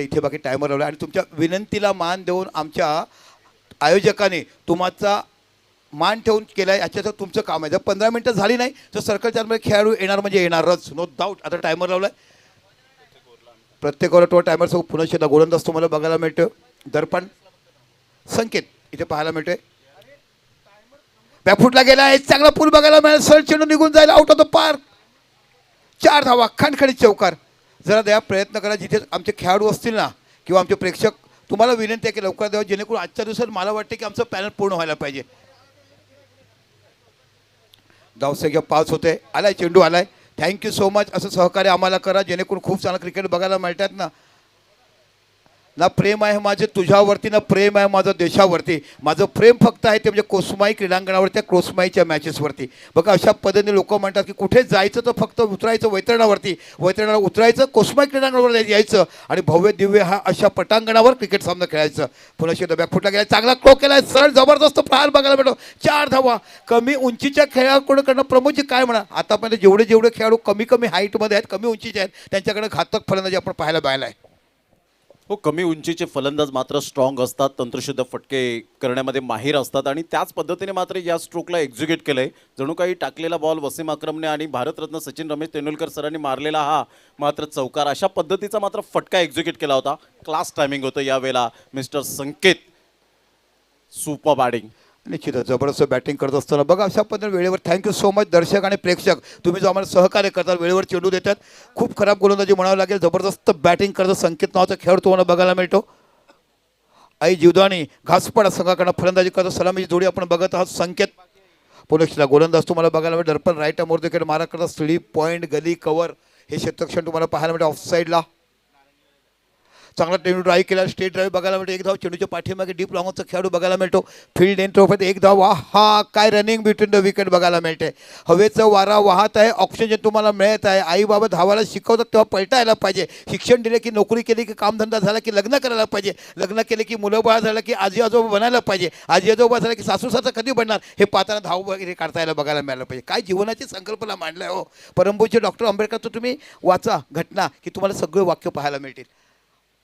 इथे बाकी टायमर लावला आणि तुमच्या विनंतीला मान देऊन आमच्या आयोजकाने तुमचा मान ठेवून केला आहे. याच्याचं तुमचं काम आहे. जर 15 मिनटं झाली नाही तर सर्कल चारमध्ये खेळाडू येणार म्हणजे येणारच, नो डाऊट. आता टायमर लावला आहे प्रत्येक ओव्हर तो टायमरसोबत पुन्हा शेता गोलंदाज तुम्हाला बघायला मिळतो. दर्पण संकेत इथे पाहायला मिळतोय. बॅकफुटला गेला आहे, चांगला पूल बघायला मिळेल. सरळ चेंडू निघून जाईल आउट ऑफ द पार्क. 4 धावा, खणखणीत चौकार. जरा द्या प्रयत्न करा जिथे आमचे खेळाडू असतील ना किंवा आमचे प्रेक्षक, तुम्हाला विनंती आहे की लवकर द्यावं जेणेकरून आजच्या दिवसात मला वाटते की आमचं पॅनल पूर्ण व्हायला पाहिजे. धावसंख्या 5 होते. आलाय चेंडू आलाय. Thank you so much. असं सहकार्य आम्हाला करा जेणेकरून खूप चांगलं क्रिकेट बघायला मिळतात ना. ना प्रेम आहे माझे तुझ्यावरती, ना प्रेम आहे माझं देशावरती. माझं प्रेम फक्त आहे ते म्हणजे कोसमाई क्रीडांगणावरती, त्या कोसमाईच्या मॅचेसवरती. बघा अशा पद्धतीने लोक म्हणतात की कुठे जायचं तर फक्त उतरायचं वैतरणावरती, वैतरणावर उतरायचं, कोसमाई क्रीडांगणावर यायचं आणि भव्य दिव्य हा अशा पटांगणावर क्रिकेट सामना खेळायचं. पुन्हा शेत बॅकफुटला गेला, चांगला क्लो केला, सरळ जबरदस्त प्रहार बघायला भेटतो. 4 धावा. कमी उंचीच्या खेळाडूकडनं प्रमोदजी काय म्हणा, आतापर्यंत जेवढे खेळाडू कमी हाईटमध्ये आहेत, कमी उंचीचे आहेत, त्यांच्याकडे घातक फलंदाजी आपण पाहायला मिळाला आहे. हो, कमी उंचीचे फलंदाज मात्र स्ट्रॉंग असतात, तंत्रशुद्ध फटके करण्यामध्ये माहीर असतात आणि त्याच पद्धतीने मात्र या स्ट्रोकला एक्झिक्यूट केलंय. जणू काही टाकलेला बॉल वसीम अक्रमने आणि भारतरत्न सचिन रमेश तेंडुलकर सरांनी मारलेला हा मात्र चौकार, अशा पद्धतीचा मात्र फटका एक्झिक्यूट केला होता. क्लास टायमिंग होतं यावेळेला मिस्टर संकेत. सुपर बॅटिंग, निश्चितच जबरदस्त बॅटिंग करत असताना बघा अशा पद्धतीने वेळेवर. थँक्यू सो मच दर्शक आणि प्रेक्षक, तुम्ही जो आम्हाला सहकार्य करतात, वेळेवर चेंडू देतात. खूप खराब गोलंदाजी म्हणावं लागेल, जबरदस्त बॅटिंग करत संकेत नावाचा खेळाडू तुम्हाला बघायला मिळतो. आई जीवदानी घासपड संघाकडनं फलंदाजी करतो. सलामीची जोडी आपण बघत आहात. संकेत पुलक्षला गोलंदाज तुम्हाला बघायला मिळतो. दर्पण राईट अमोर देखील मारा करतात. स्लीप पॉईंट, गली कव्हर हे क्षेत्रक्षण तुम्हाला पाहायला मिळतं. ऑफ साईडला चांगला चेंडू ड्राईव्ह केला, स्टेट ड्राईव्ह बघायला मिळतो. 1 धाव. चेंडूच्या पाठीमागे डीप लॉंगचा खेळाडू बघायला मिळतो. फील्ड एंड ट्रॉफीत 1 धाव. हा काय रनिंग बिटवीन द विकेट बघायला मिळते. हवेचं वारा वाहत आहे, ऑक्सिजन तुम्हाला मिळत आहे. आई बाबा धावायला शिकवतात तेव्हा पलटा यायला पाहिजे. शिक्षण दिले की, नोकरी केली की, कामधंदा झाला की लग्न करायला पाहिजे. लग्न केले की, मुलं बाळ झालं की आजी आजोबा बनायला पाहिजे. आजी आजोबा झालं की सासू सासरा कधी बनणार हे पाहताना धाव वगैरे काढता यायला बघायला मिळालं पाहिजे. काय जीवनाची संकल्पना मांडलाय हो परमपूज्य डॉक्टर आंबेडकरचं. तुम्ही वाचा घटना की तुम्हाला सगळे वाक्य पाहायला मिळतील.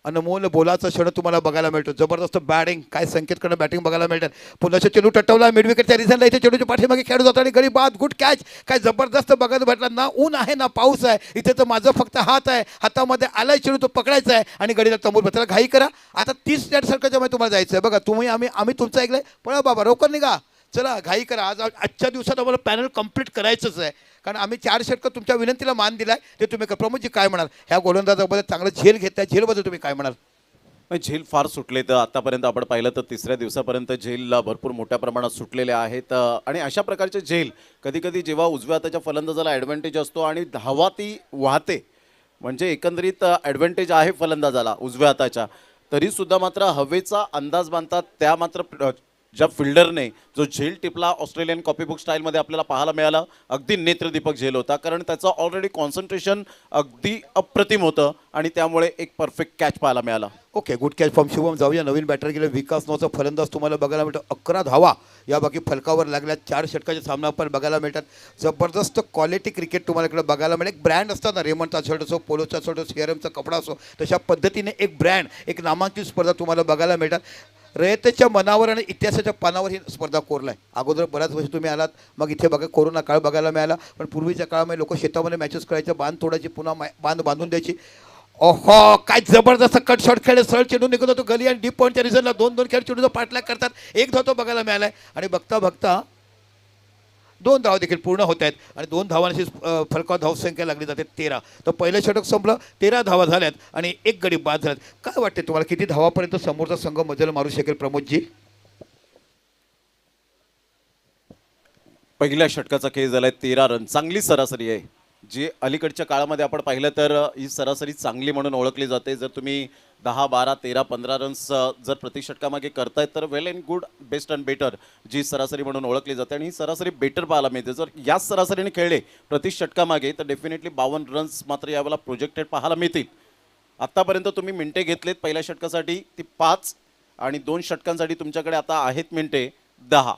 अनमोल बोलाचा क्षण तुम्हाला बघायला मिळतो. जबरदस्त बॅटिंग काय संकेतकडनं बॅटिंग बघायला मिळतात. पुन्हा चेंडू टटवला मिड विकेटच्या रिझनला. इथे चेंडूच्या पाठीमागे खेळू जातो आणि गडी बाद. Good catch. काय जबरदस्त बघायला भेटला. ना ऊन आहे ना पाऊस आहे. इथे तर माझं फक्त हात आहे, हातामध्ये आलाय चेंडू, तो पकडायचा आहे आणि गडीला तंबूर बसला. घाई करा आता 30 नेट सर्कलच्या मध्ये तुम्हाला जायचं आहे. बघा तुम्ही आम्ही तुमचं ऐकलंय. पळा बाबा रोकन निघा, चला घाई करा. आजच्या दिवसात आम्हाला पॅनल कंप्लीट करायचंच आहे कारण आम्ही 4 षटकं तुमच्या विनंतीला मान दिलाय ते तुम्ही प्रमोदजी काय म्हणाल. ह्या गोलंदाजाबद्दल चांगलं झेल घेताय, झेलबद्दल तुम्ही काय म्हणाल. झेल फार सुटले. तर आतापर्यंत आपण पाहिलं तर 3ऱ्या दिवसापर्यंत झेलला भरपूर मोठ्या प्रमाणात सुटलेले आहेत आणि अशा प्रकारचे झेल कधी कधी जेव्हा उजव्या हाताच्या फलंदाजाला ॲडव्हान्टेज असतो आणि धावा ती वाहते, म्हणजे एकंदरीत ॲडव्हान्टेज आहे फलंदाजाला उजव्या हाताच्या, तरीसुद्धा मात्र हवेचा अंदाज बांधतात. त्या मात्र ज्या फिल्डरने जो झेल टिपला ऑस्ट्रेलियन कॉपीबुक स्टाईलमध्ये आपल्याला पाहायला मिळाला, अगदी नेत्रदीपक झेल होता कारण त्याचं ऑलरेडी कॉन्सन्ट्रेशन अगदी अप्रतिम होतं आणि त्यामुळे एक परफेक्ट कॅच पाहायला मिळाला. Okay, good catch from Shubham. जाऊया नवीन बॅटर गेले. विकास नावाचा फलंदाज तुम्हाला बघायला मिळतो. 11 धावा या बाकी फलकावर लागल्या. 4 षटकाचे सामना पण बघायला मिळतात. जबरदस्त क्वालिटी क्रिकेट तुम्हाला इकडे बघायला मिळेल. एक ब्रँड असतात ना, रेमंडचा शर्ट असो, पोलोचा शर्ट असो, सीआरएमचा कपडा असो, तशा पद्धतीने एक ब्रँड, एक नामांकित स्पर्धा तुम्हाला बघायला मिळतात. रयतेच्या मनावर आणि इतिहासाच्या पानावर ही स्पर्धा कोरला आहे. अगोदर बऱ्याच वर्ष तुम्ही आलात, मग इथे बघा कोरोना काळ बघायला मिळाला. पण पूर्वीच्या काळामध्ये लोक शेतामध्ये मॅचेस करायचे, बांध तोडायची, पुन्हा बांध बांधून द्यायची. ओहो काय जबरदस्त कट शॉट खेळ. सरळ चेंडू निघत होतो गली आणि डीप पॉईंटच्या रिझनला 2-2 खेळ चेंडूचा पाठलाग करतात. 1 धाव तो बघायला मिळाला आहे आणि बघता बघता 2 धाव देखील पूर्ण होत आहेत आणि 2 धावांची फलकावर धावसंख्या लागली जाते 13. तर पहिलं षटक संपलं, 13 धावा झाल्यात आणि 1 गडी बाद झाल्यात. काय वाटते तुम्हाला किती धावापर्यंत समोरचा संघ मजल मारू शकेल प्रमोदजी. पहिल्या षटकाचा खेळ झालाय 13 रन. चांगली सरासरी आहे जी अलीकडच्या काळामध्ये आपण पाहिलं तर ही सरासरी चांगली म्हणून ओळखली जाते. जर तुम्ही 10, 12, 13, 15 रन्स जर प्रति षटकामागे करतायत तर well and good, best and better जी सरासरी म्हणून ओळखली जाते आणि ही सरासरी बेटर पाहायला मिळते. जर याच सरासरीने खेळले प्रति षटकामागे तर डेफिनेटली 52 रन्स मात्र यावेळेला प्रोजेक्टेड पाहायला मिळतील. आत्तापर्यंत तुम्ही मिनिटे घेतलेत पहिल्या षटकासाठी ती 5 आणि 2 षटकांसाठी तुमच्याकडे आता आहेत मिनिटे 10.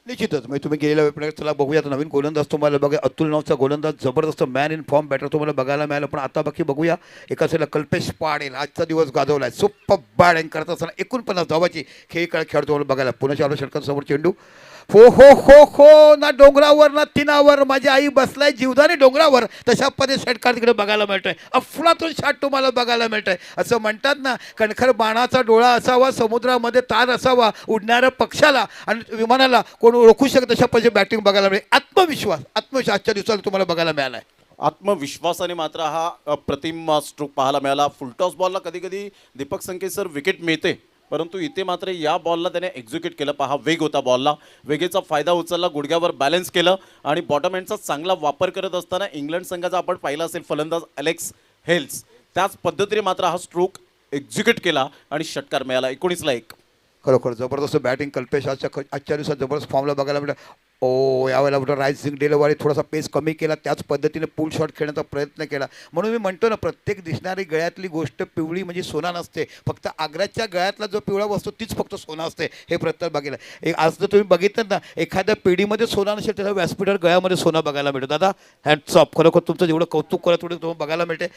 निश्चितच म्हणजे तुम्ही गेलेल्या वेळेस चला बघूया आता नवीन गोलंदाज तुम्हाला बघा अतुल नावचा गोलंदाज जबरदस्त मॅन इन फॉर्म बॅटर तुम्हाला बघायला मिळालं पण आता बाकी बघूया एका साईडला कल्पेश पाडेल आजचा दिवस गाजवला आहे सुपर बॅटिंग करत असताना 49 धावाची खेळ खेळ तुम्हाला बघायला पुन्हा चालू षटकांसमोर चेंडू हो हो हो हो ना डोंगरावर ना तिनावर माझी आई बसलाय जीवदानी डोंगरावर तशा पद्धती षटकार तिकडे बघायला मिळतोय अफलातून शॉट तुम्हाला बघायला मिळतोय असं म्हणतात ना कणखर बाणाचा डोळा असावा समुद्रामध्ये तार असावा उडणाऱ्या पक्षाला आणि विमानाला कोण ओळखू शकत तशा पद्धती बॅटिंग बघायला मिळेल आत्मविश्वास आजच्या दिवसाला तुम्हाला बघायला मिळाला आहे आत्मविश्वासाने मात्र हा अप्रतिम स्ट्रोक पाहायला मिळाला फुलटॉस बॉलला कधी कधी दीपक संकेत सर विकेट मिळते परंतु इथे मात्र या बॉलला त्याने एक्झिक्यूट केलं पहा वेग होता बॉलला वेगेचा फायदा उचलला गुडघ्यावर बॅलन्स केलं आणि बॉटम एंडचा चांगला वापर करत असताना इंग्लंड संघाचा आपण पाहिला असेल फलंदाज अलेक्स हेल्स त्याच पद्धतीने मात्र हा स्ट्रोक एक्झिक्यूट केला आणि षटकार मिळाला 19-1 खरोखर जबरदस्त बॅटिंग कल्पेश आजच्या दिवसात जबरदस्त फॉर्मला बघायला मिळतं ओ यावेळेला कुठं रायसिंग डेलवारी थोडासा पेस कमी केला त्याच पद्धतीने पुल शॉट खेळण्याचा प्रयत्न केला म्हणून मी म्हणतो ना प्रत्येक दिसणारी गळ्यातली गोष्ट पिवळी म्हणजे सोना नसते फक्त आग्र्याच्या गळ्यातला जो पिवळा वस्तू तीच फक्त सोना असते हे प्रत्येक बघितलं एक आज जर तुम्ही बघितलं ना एखाद्या पिढीमध्ये सोना नसेल त्याला व्यासपीठावर गळ्यामध्ये सोना बघायला मिळतो दादा हँड्स ऑफ खरोखर तुमचं जेवढं कौतुक करत तेवढं तुम्हाला बघायला मिळते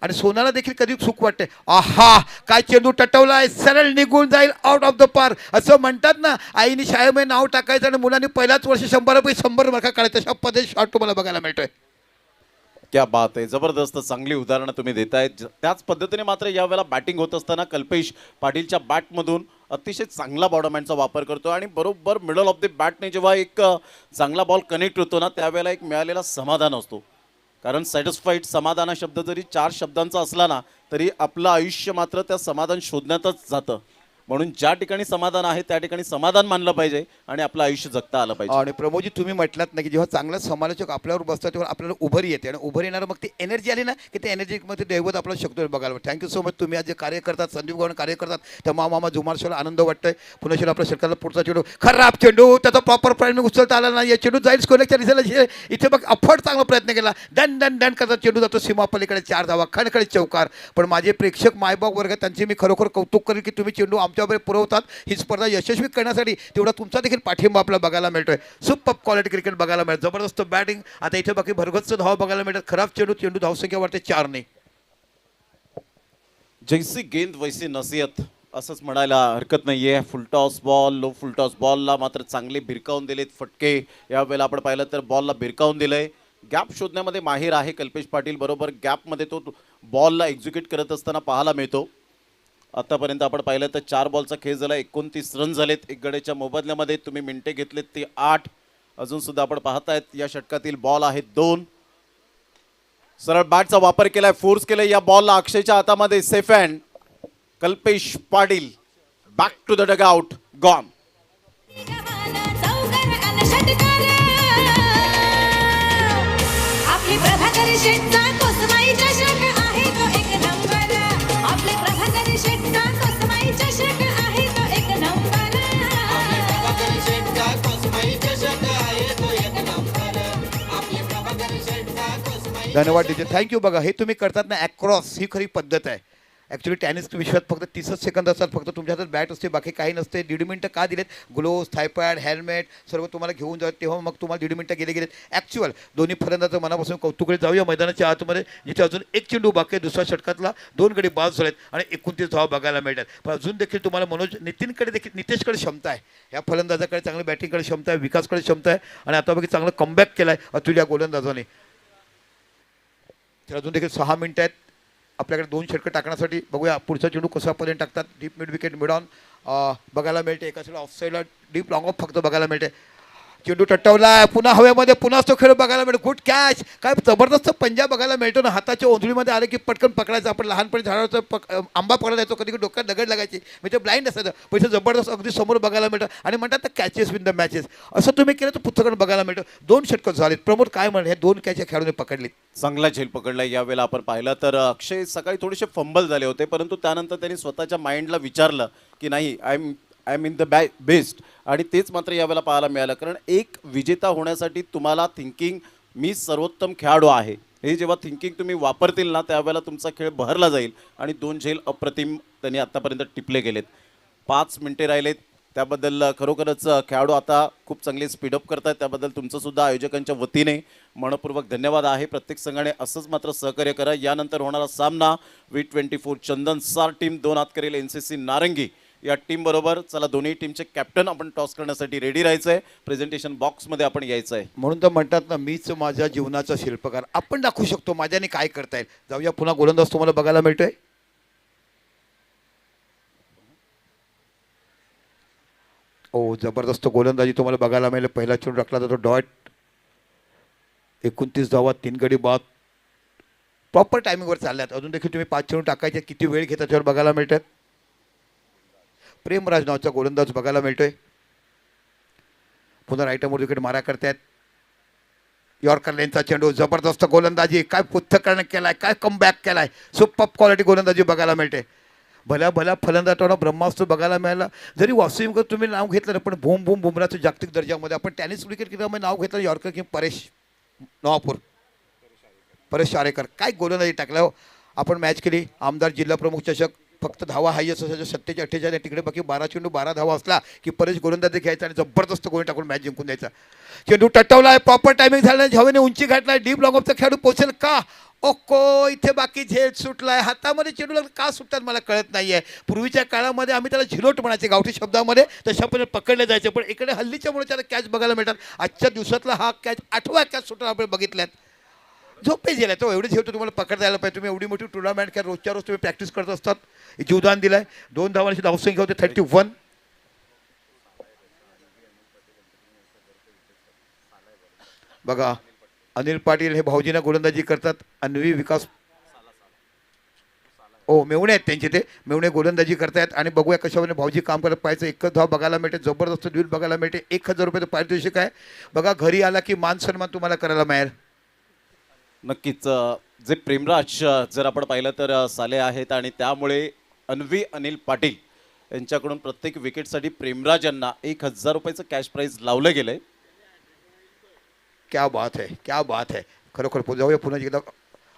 आणि सोनाला देखील कधी सुख वाटते आहा काय चेंडू टटवलाय सरळ निघून जाईल आउट ऑफ द पार असं म्हणतात ना आईने शाळेमध्ये नाव टाकायचं आणि मुलांनी पहिल्याच वर्षी 100 मार्क काढायचं तशा पद्धती शॉट तुम्हाला बघायला मिळतोय क्या बात आहे जबरदस्त चांगली उदाहरणं तुम्ही देताय त्याच पद्धतीने मात्र यावेळेला बॅटिंग होत असताना कल्पेश पाटीलच्या बॅटमधून अतिशय चांगला बॉडमॅनचा वापर करतो आणि बरोबर मिडल ऑफ द बॅटने जेव्हा एक चांगला बॉल कनेक्ट होतो ना त्यावेळेला एक मिळालेला समाधान असतो कारण सॅटिस्फाईड समाधान हा शब्द जरी 4 शब्दांचा असला ना तरी आपलं आयुष्य मात्र त्या समाधान शोधण्यातच जातं म्हणून ज्या ठिकाणी समाधान आहे त्या ठिकाणी समाधान मानलं पाहिजे आणि आपलं आयुष्य जगता आलं पाहिजे आणि प्रमोदजी तुम्ही म्हटलात ना की जेव्हा चांगला समालोचक आपल्यावर बसतात तेव्हा आपल्याला उभरी येते आणि उभर येणार मग ती एनर्जी आली ना की त्या एनर्जीमध्ये दैवत आपल्याला शकतो बघायला थँक्यू सो मच तुम्ही आज जे कार्य करतात संदीप गव्हाण कार्य करतात त्या मामा जुमार शोला आनंद वाटतोय पुन्हा शेला आपल्या सरकारला पुढचा चेंडू खराब चेंडू त्याचा प्रॉपर प्रयत्न उचलता आला ना या चेंडू जाईल स्कोरच्या दिसायला इथे बघ अफट चांगला प्रयत्न केला डन डन डन करता चेंडू जातो सीमा पलीकडे 4 धावा खणखळीत चौकार पण माझे प्रेक्षक मायबाप वर्ग त्यांचे मी खरोखर कौतुक करेन की तुम्ही चेंडू आमच्याबरोबर पुरवतात ही स्पर्धा यशस्वी करण्यासाठी तेवढा तुमचा देखील पाठिंबा आपल्याला बघायला मिळतोय सुपर क्वालिटी क्रिकेट बघायला मिळतं जबरदस्त बॅटिंग आता इथे बाकी भरगच्च धावा बघायला मिळतात खराब चेंडू धावसंख्या वाढते 4 ने जैसी गेंद वैसी नसीहत असंच म्हणायला हरकत नाहीये फुलटॉस बॉल लो फुलटॉस बॉलला मात्र चांगले भिरकावून दिलेत फटके यावेळेला आपण पाहिलं तर बॉलला भिरकावून दिलंय गॅप शोधण्यामध्ये माहीर आहे कल्पेश पाटील बरोबर गॅपमध्ये तो बॉलला एक्झिक्यूट करत असताना पाहायला मिळतो आतापर्यंत आपण पाहिलं तर 4 बॉलचा खेळ झाला 29 रन झालेत एक गड्याच्या मोबदल्यामध्ये तुम्ही मिनिटे घेतलेत ते 8 अजून सुद्धा आपण पाहतायत या षटकातील बॉल आहेत 2 सरळ बॅटचा वापर केलाय फोर्स केलाय या बॉलला अक्षयच्या हातामध्ये safe hand Kalpesh Patil back to the dugout gone आपली प्रभाकरी शेटचा कोसमाई चषक आहे तो एक नंबर आपले प्रभाकरी शेटचा कोसमाई चषक आहे तो एक नंबर आपले प्रभाकरी शेटचा कोसमाई चषक आहे तो एक नंबर आपले प्रभाकरी शेटचा कोसमाई धन्यवाद डीजे थँक्यू बघा हे तुम्ही करतात ना ॲक्रॉस ही खरी पद्धत आहे ॲक्च्युली टेनिस विश्वात फक्त 30 सेकंद असतात फक्त तुमच्या हातात बॅट असते बाकी काही नसते 1.5 मिनटं का दिलेत ग्लोव्स थायपॅड हेल्मेट सर्व तुम्हाला घेऊन जात तेव्हा मग तुम्हाला 1.5 मिनटं गेलेत ॲक्च्युअल दोन्ही फलंदाजाचं मनापासून कौतुकडे जाऊया मैदानाच्या आतमध्ये जिथे अजून एक चेंडू बाकी आहे दुसऱ्या षटकातला 2 गडी बाद झालेत आणि 29 धावा बघायला मिळतात पण अजून देखील तुम्हाला नितीनकडे देखील नितेशकडे क्षमता आहे या फलंदाजाकडे चांगली बॅटिंगकडे क्षमता आहे विकासकडे क्षमता आहे आणि आता बघी चांगलं कमबॅक केला आहे अतुल या गोलंदाजाने तर अजून देखील 6 मिनटं आहेत आपल्याकडे 2 षटकं टाकण्यासाठी बघूया पुढचा चेंडू कसा पर्यंत टाकतात deep mid wicket mid on बघायला मिळते एका साईडला ऑफ साईडला डीप लॉंग ऑफ फक्त बघायला मिळते चेंडू टट्टवला पुन्हा हवेमध्ये पुन्हा तो खेळ बघायला मिळतो गुड कॅच काय जबरदस्त पंजा बघायला मिळतो ना हाताच्या ओंजळीमध्ये आले की पटकन पकडायचं आपण लहानपणी झाडावरचा आंबा पकडा जायचो कधी डोक्यात दगड लागायची म्हणजे ब्लाइंड असायचं पण इथे जबरदस्त अगदी समोर बघायला मिळतं आणि म्हणतात तर कॅचेस विन द मॅचेस असं तुम्ही केलं तर पुस्तकात बघायला मिळतं 2 षटकं झालेत प्रमोद काय म्हणे हे 2 कॅच खेळाडूने पकडलेत चांगला झेल पकडला यावेळेला आपण पाहिलं तर अक्षय सकाळी थोडेसे फंबल झाले होते परंतु त्यानंतर त्यांनी स्वतःच्या माइंडला विचारलं की नाही I am in the best आणि तेच मात्र यावेळेला पाहायला मिळालं कारण एक विजेता होण्यासाठी तुम्हाला थिंकिंग मी सर्वोत्तम खेळाडू आहे हे जेव्हा थिंकिंग तुम्ही वापरतील ना त्यावेळेला तुमचा खेळ बहरला जाईल आणि 2 झेल अप्रतिम त्यांनी आत्तापर्यंत टिपले गेलेत 5 मिनिटे राहिलेत त्याबद्दल खरोखरच खेळाडू आता खूप चांगले स्पीडअप करतात, त्याबद्दल तुमचं सुद्धा आयोजकांच्या वतीने मनपूर्वक धन्यवाद आहे. प्रत्येक संघाने असंच मात्र सहकार्य करा. यानंतर होणारा सामना V24 चंदन सार टीम 2 हात करेल NCC नारंगी या टीम बरोबर. चला, दोन्ही टीमचे कॅप्टन आपण टॉस करण्यासाठी रेडी राहायचंय. प्रेझेंटेशन बॉक्समध्ये आपण यायचं आहे. म्हणून तर म्हणतात ना, मीच माझ्या जीवनाचा शिल्पकार. आपण दाखवू शकतो माझ्याने काय करता येईल. जाऊया, पुन्हा गोलंदाज तुम्हाला बघायला मिळतोय. ओ, जबरदस्त गोलंदाजी तुम्हाला बघायला मिळेल. पहिला चेंडू टाकला जातो डॉट. 29 धावा, 3 गडी बाद. प्रॉपर टायमिंगवर चालल्यात. अजून देखील तुम्ही 5 चेंडू टाकायचे, किती वेळ घेतात त्यावर बघायला मिळतात. प्रेमराज नावाचा गोलंदाज बघायला मिळतोय. पुन्हा राईटमवर विकेट मारा करतायत. यॉर्कर लेनचा चेंडू, जबरदस्त गोलंदाजी. काय पृथक्करण केलाय, काय कमबॅक केलाय. सुपर क्वालिटी गोलंदाजी बघायला मिळते. भल्या भल्या फलंदाजांना ब्रह्मास्त्र बघायला मिळाला. जरी वास्तविक तुम्ही नाव घेतलं ना, पण भूम भूम बुमराचं जागतिक दर्जामध्ये आपण टेनिस क्रिकेट क्रीडामध्ये नाव घेतलं. यॉर्कर किंग परेश नवापूर, परेश शारेकर, काय गोलंदाजी टाकला हो. आपण मॅच केली आमदार जिल्हा प्रमुख चषक. फक्त धावा हायस्ट असायच्या 27-48. तिकडे बाकी 12 चेंडू 12 धावा असला की परेश गोलंदाजी घ्यायचा आणि जबरदस्त गोल टाकून मॅच जिंकून द्यायचा. चेंडू टटवलाय, प्रॉपर टायमिंग झालं, झवेने उंची घातलाय. डीप लॉंग ऑफचा खेळाडू पोहोचेल का. ओको, इथे बाकी झेल सुटलाय. हातामध्ये चेंडू लागला, का सुटतात मला कळत नाहीये. पूर्वीच्या काळामध्ये आम्ही त्याला झिलोट म्हणायचे गावठी शब्दामध्ये, तशा पण पकडले जायचे. पण इकडे हल्लीच्या मुळे त्याला कॅच बघायला मिळतात. आजच्या दिवसातला हा कॅच 8वा कॅच सुटला आपण बघितल्यात. झोपे गेला तो, एवढे झेवतो तुम्हाला पकडता यायला पाहिजे. तुम्ही एवढी मोठी टुर्नामेंट काय रोजच्या रोज तुम्ही प्रॅक्टिस करत असतात. जीवदान दिलाय. 2 धावांची धावसंख्या होते 31. बघा, अनिल पाटील हे भाऊजींना गोलंदाजी करतात. अन्वी विकास मेवणे आहेत त्यांचे, ते मेवणे गोलंदाजी करतायत. आणि बघूया कशामध्ये भाऊजी काम करत पाहायचं. एकच धाव बघायला मिळते, जबरदस्त ड्यूल बघायला मिळते. 1000 रुपये पारितोषिक आहे. बघा, घरी आला की मान सन्मान तुम्हाला करायला मिळेल. नक्कीच जे प्रेमराज जर आपण पाहिलं तर साले आहेत आणि त्यामुळे अन्वी अनिल पाटील यांच्याकडून प्रत्येक विकेटसाठी प्रेमराज यांना 1000 रुपयाचं कॅश प्राईज लावलं गेलंय. क्या बात है, क्या बात है. खरोखर जाऊया पुन्हा एकदा.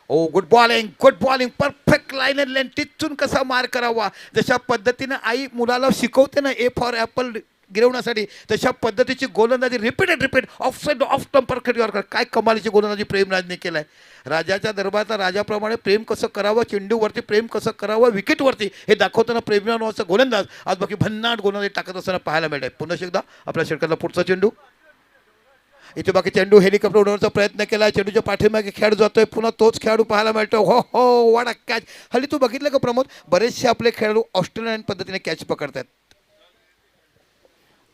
Oh, good bowling, good bowling. Perfect line and length. तिथून कसा मार करावा, जशा पद्धतीनं आई मुलाला शिकवते ना ए फॉर ॲपल गिरवण्यासाठी, तशा पद्धतीची गोलंदाजी repeat of side off stump perfect yorker. काय कमालीची गोलंदाजी प्रेमराजने केलाय. राजाच्या दरबारात राजाप्रमाणे प्रेम कसं करावं, चेंडूवरती प्रेम कसं करावं, विकेटवरती हे दाखवताना प्रेमराज नावाचा गोलंदाज आज बाकी भन्नाट गोलंदाजी टाकत असताना पाहायला मिळत आहे. पुन्हा एकदा आपल्या षटकातला पुढचा चेंडू. इथे बाकी चेंडू हेलिकॉप्टर उडवण्याचा प्रयत्न केला. चेंडूच्या पाठीमागे खेळ जातोय. पुन्हा तोच खेळाडू पाहायला मिळतो. हो हो, वाडा कॅच. हल्ली तू बघितलं का प्रमोद, बरेचसे आपले खेळाडू ऑस्ट्रेलियन पद्धतीने कॅच पकडतात.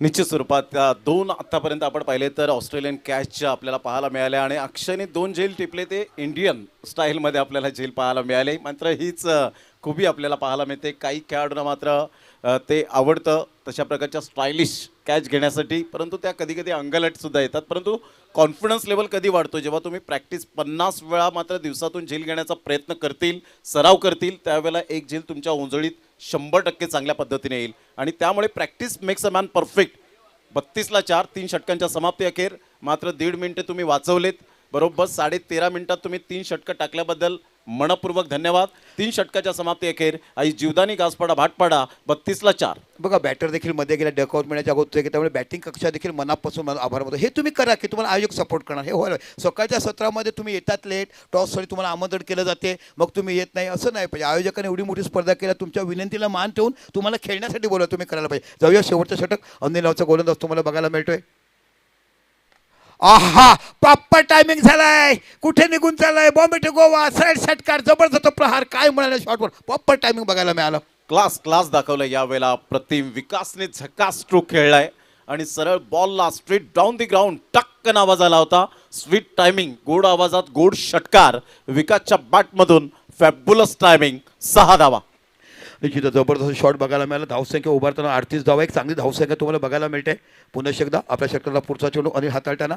निश्चित स्वरूपात 2 आतापर्यंत आपण पाहिले तर ऑस्ट्रेलियन कॅच आपल्याला पाहायला मिळाले आणि अक्षयने 2 झेल टिपले, ते इंडियन स्टाईलमध्ये आपल्याला झेल पाहायला मिळाले. मात्र हीच खूबी आपल्याला पाहायला मिळते. काही खेळाडूंना मात्र ते आवडतं तशा प्रकारच्या स्टायलिश कॅच घेण्यासाठी, परंतु त्या कधी कधी अंगलटसुद्धा येतात. परंतु कॉन्फिडन्स लेवल कधी वाढतो, जेव्हा तुम्ही प्रॅक्टिस 50 वेळा मात्र दिवसातून झेल घेण्याचा प्रयत्न करतील, सराव करतील, त्यावेळेला एक झेल तुमच्या उंजळीत 100% चांगल्या पद्धतीने येईल. आणि त्यामुळे practice makes a man perfect. 32ला 4, 3 षटकांच्या समाप्ती अखेर मात्र 1.5 मिनिटे तुम्ही वाचवलेत. बरोबर 13.5 मिनिटात तुम्ही 3 षटकं टाकल्याबद्दल मनपूर्वक धन्यवाद. 3 षटकाच्या समाप्ती अखेर आई जीवदानी गासपाडा भाटपाडा 32ला 4. बघा, बॅटर देखील मध्ये गेला डकआउट मिळण्याच्या अगोदर, त्यामुळे बॅटिंग कक्षा देखील मनापासून मला आभार मानतो. हे तुम्ही करा की तुम्हाला आयोजक सपोर्ट करणार. हे व्हायला सकाळच्या सत्रामध्ये तुम्ही येतात लेट, टॉससाठी तुम्हाला आमंत्रण केलं जाते, मग तुम्ही येत नाही, असं नाही पाहिजे. आयोजकांनी एवढी मोठी स्पर्धा केल्या, तुमच्या विनंतीला मान ठेवून तुम्हाला खेळण्यासाठी बोलवा, तुम्ही करायला पाहिजे. जाऊया शेवटचं षटक. अनिल नावाचा गोलंदाज तुम्हाला बघायला मिळतोय. आहा, प्रॉपर टायमिंग झालाय. कुठे निघून चाललाय, बॉम्बे टू गोवा, साईड षटकार, जबरदस्त प्रहार. काय म्हणाले शॉटवर, प्रॉपर टायमिंग बघायला मिळालं. क्लास दाखवलं यावेळेला. प्रतिम विकासने झकास स्ट्रोक खेळलाय आणि सरळ बॉलला स्ट्रेट डाऊन दी ग्राउंड टक्कन आवाज आला होता. स्वीट टायमिंग, गोड आवाजात गोड षटकार. विकासच्या बॅटमधून फॅब्युलस टायमिंग, 6 धावा. निश्चित जबरदस्त शॉट बघायला मिळाला. धावसंख्या उभारताना 38 धावा, एक चांगली धावसंख्या तुम्हाला बघायला मिळते. पुन्हा एकदा आपल्या षटकाला पुढचा चेंडू अनिल हाताळताना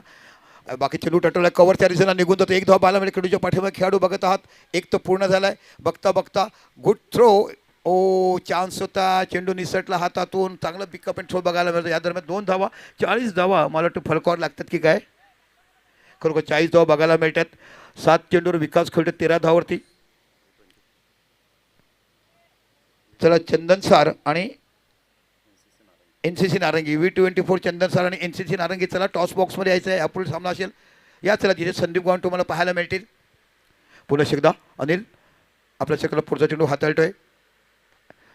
बाकी चेंडू टटवला, कव्हर 4 जणांना निघून जातो. 1 धाव पाहायला मिळेल. खेळूच्या पाठीमागे खेळाडू बघत आहात. 1 तर पूर्ण झालाय. बघता गुड थ्रो. ओ, चान्स होता, चेंडू निसटला हातातून. चांगलं पिकअप अँड थ्रो बघायला मिळतं. या दरम्यान 2 धावा, 40 धावा मला वाटतं फलकावर लागतात की काय. खरोखर 40 धावा बघायला मिळतात. 7 चेंडूवर विकास खेळतो 13 धावावरती. चला, चंदन सार आणि NCC नारंगी V24 चंदन सर आणि NCC नारंगी. चला टॉस बॉक्समध्ये यायचं आहे. यापुढे सामना असेल. या चला तिथे संदीप गावण तुम्हाला पाहायला मिळतील. पुन्हा एकदा अनिल आपल्या चक्राला पुढचा चेंडू हाताळतोय.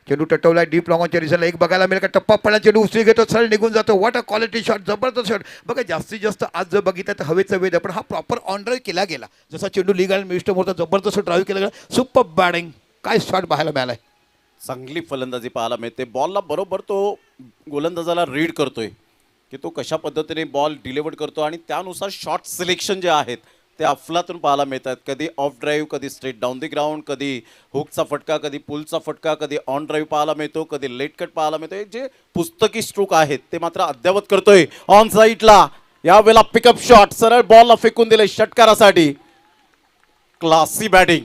चेंडू टटवलाय डीप लॉंगॉनच्या रिझनला. एक बघायला मिळेल का टप्पा पडला चेंडू उचली घेतो सरळ निघून जातो. वॉट अ क्वालिटी शॉट, जबरदस्त शॉट. बघा जास्तीत जास्त आज जर बघितलं तर हवेचा वेध आहे, पण हा प्रॉपर ऑन ड्राईव्ह केला गेला. जसा चेंडू लीगल मिस्टर मोठा जबरदस्त ड्राईव्ह केला गेला. सुपर बॅटिंग, काय शॉट पाहायला मिळालाय. चांगली फलंदाजी पाहायला मिळते. बॉलला बरोबर तो गोलंदाजाला रीड करतोय की तो कशा पद्धतीने बॉल डिलिव्हर करतो आणि त्यानुसार शॉट सिलेक्शन जे आहेत ते अफलातून पाहायला मिळतात. कधी ऑफ ड्राईव्ह, कधी स्ट्रेट डाऊन द ग्राउंड, कधी हुकचा फटका, कधी पुलचा फटका, कधी ऑन ड्राईव्ह पाहायला मिळतो, कधी लेट कट पाहायला मिळतो. जे पुस्तकी स्ट्रोक आहेत ते मात्र अद्यावत करतोय ऑन साईडला. यावेळेला पिकअप शॉट सरळ बॉलला फेकून दिले षटकारासाठी. क्लासी बॅटिंग,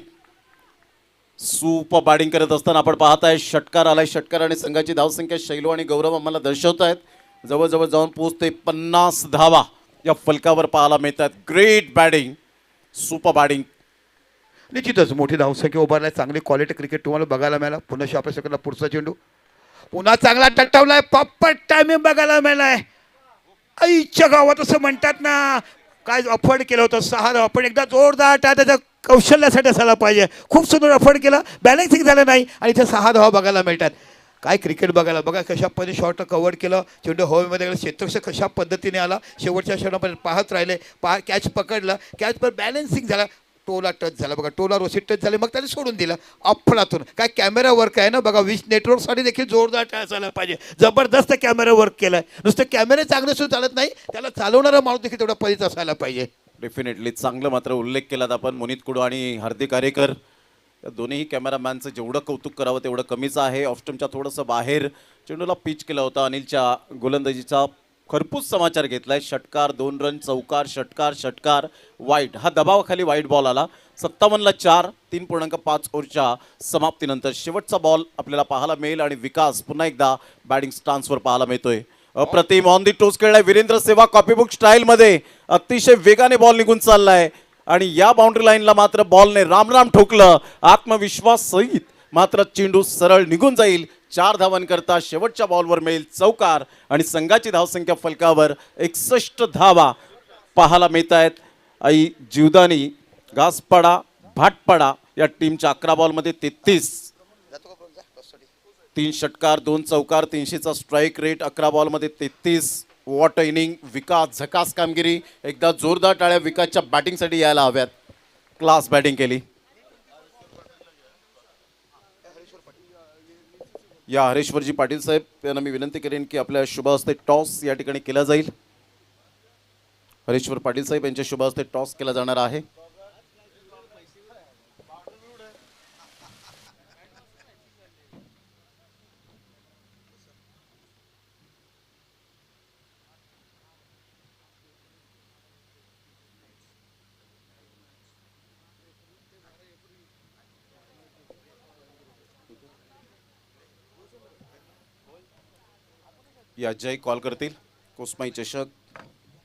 सुपर बॅटिंग करत असताना आपण पाहताय षटकार आलाय. षटकार आणि संघाची धावसंख्या शैलू आणि गौरव आम्हाला दर्शवत आहेत. जवळजवळ जाऊन पोहोचते 50 धावा या फलकावर पाहायला मिळतात. Great batting, super batting. निश्चितच मोठी धावसंख्या उभारलाय. चांगली क्वालिटी क्रिकेट तुम्हाला बघायला मिळाला. पुन्हा आपल्या शकला पुढचा चेंडू पुन्हा चांगला टटवलाय. प्रॉपर टायमिंग बघायला मिळालाय. आईच्या गावात असं म्हणतात ना, काय अफोर्ड केलं होतं 6 धावा, पण एकदा जोरदार त्याच्या कौशल्यासाठी असायला पाहिजे. खूप सुंदर अफोर्ड केला, बॅलन्सिंग झालं नाही आणि इथे 6 धावा बघायला मिळतात. काय क्रिकेट बघायला. बघा कशा पद्धतीने शॉट कव्हर केलं. चेंडू हवेमध्ये गेला. क्षेत्ररक्षक कशा पद्धतीने आला. शेवटच्या क्षणापर्यंत पाहत राहिले. कॅच पकडला. कॅच पर बॅलन्सिंग झाला. टोला टच झाला. बघा टोला रोसी टच झाले, मग त्याने सोडून दिलं अफलातून. काय कॅमेरा वर्क आहे ना. बघा विश नेटवर्कसाठी देखील जोरदार टच असायला पाहिजे. जबरदस्त कॅमेरा वर्क केलाय. नुसतं कॅमेरे चांगले सुद्धा चालत नाही, त्याला चालवणारा माणूस देखील तेवढा परिचित असायला पाहिजे. डेफिनेटली चांगलं मात्र उल्लेख केलात आपण. मोनित कुडू आणि हार्दिक आरेकर या दोन्ही कॅमेरामॅनचं जेवढं कौतुक करावं तेवढं कमीच आहे. ऑफस्टमच्या थोडंसं बाहेर चेंडूला पिच केला होता. अनिलच्या गोलंदाजीचा खरपूस समाचार घेतलाय. षटकार, 2 रन, चौकार, षटकार, षटकार, वाईट. हा दबावाखाली वाईट बॉल आला. 57ला 4, 3.5 ओव्हरच्या समाप्तीनंतर शेवटचा बॉल आपल्याला पाहायला मिळेल आणि विकास पुन्हा एकदा बॅटिंग स्टान्सवर पाहायला मिळतोय. अप्रतिम ऑन दी टोस खेळलाय वीरेंद्र सेहवाग. कॉपीबुक स्टाईलमध्ये अतिशय वेगाने बॉल निघून चाललाय आणि या बाउंड्री लाईनला मात्र बॉलने रामराम ठोकलं. आत्मविश्वास सहित मात्र चेंडू सरळ निघून जाईल. 4 धावांकरता शेवटच्या बॉलवर मिळेल चौकार आणि संघाची धावसंख्या फलकावर 61 धावा पाहायला मिळत आहेत. आई जीवदानी, घासपाडा, भाटपाडा या टीमच्या 11 बॉलमध्ये 33, 3 षटकार, 2 चौकार, 300चा स्ट्राईक रेट. 11 बॉलमध्ये 33. What inning. विकास झकास कामगिरी. एकदा जोरदार टाळ्या विकासच्या बॅटिंगसाठी यायला हव्यात. क्लास बॅटिंग केली. या हरेश्वरजी पाटील साहेब यांना मी विनंती करेन की आपल्या शुभ हस्ते टॉस या ठिकाणी केला जाईल. हरेश्वर पाटील साहेब यांच्या शुभ हस्ते टॉस केला जाणार आहे. या जय कॉल करतील. कोस्माई चषक